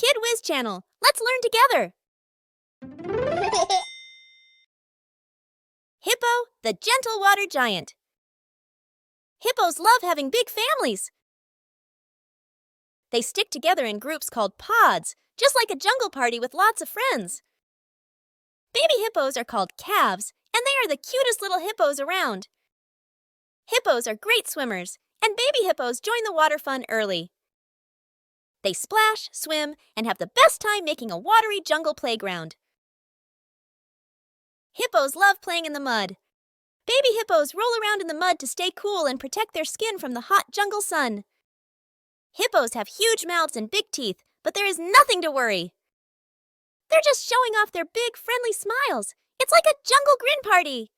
Kid Wiz channel. Let's learn together. Hippo, the gentle water giant. Hippos love having big families. They stick together in groups called pods, just like a jungle party with lots of friends. Baby hippos are called calves, and they are the cutest little hippos around. Hippos are great swimmers, and baby hippos join the water fun early. They splash, swim, and have the best time making a watery jungle playground. Hippos love playing in the mud. Baby hippos roll around in the mud to stay cool and protect their skin from the hot jungle sun. Hippos have huge mouths and big teeth, but there is nothing to worry. They're just showing off their big, friendly smiles. It's like a jungle grin party.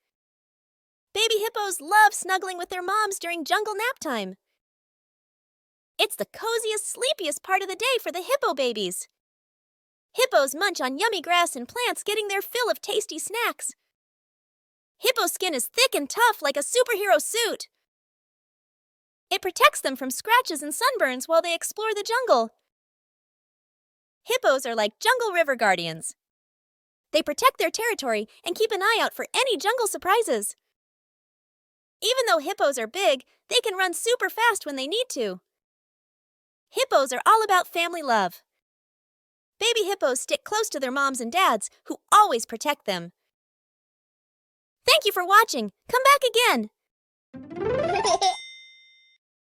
Baby hippos love snuggling with their moms during jungle nap time. It's the coziest, sleepiest part of the day for the hippo babies. Hippos munch on yummy grass and plants, getting their fill of tasty snacks. Hippo skin is thick and tough like a superhero suit. It protects them from scratches and sunburns while they explore the jungle. Hippos are like jungle river guardians. They protect their territory and keep an eye out for any jungle surprises. Even though hippos are big, they can run super fast when they need to. Hippos are all about family love. Baby hippos stick close to their moms and dads, who always protect them. Thank you for watching. Come back again.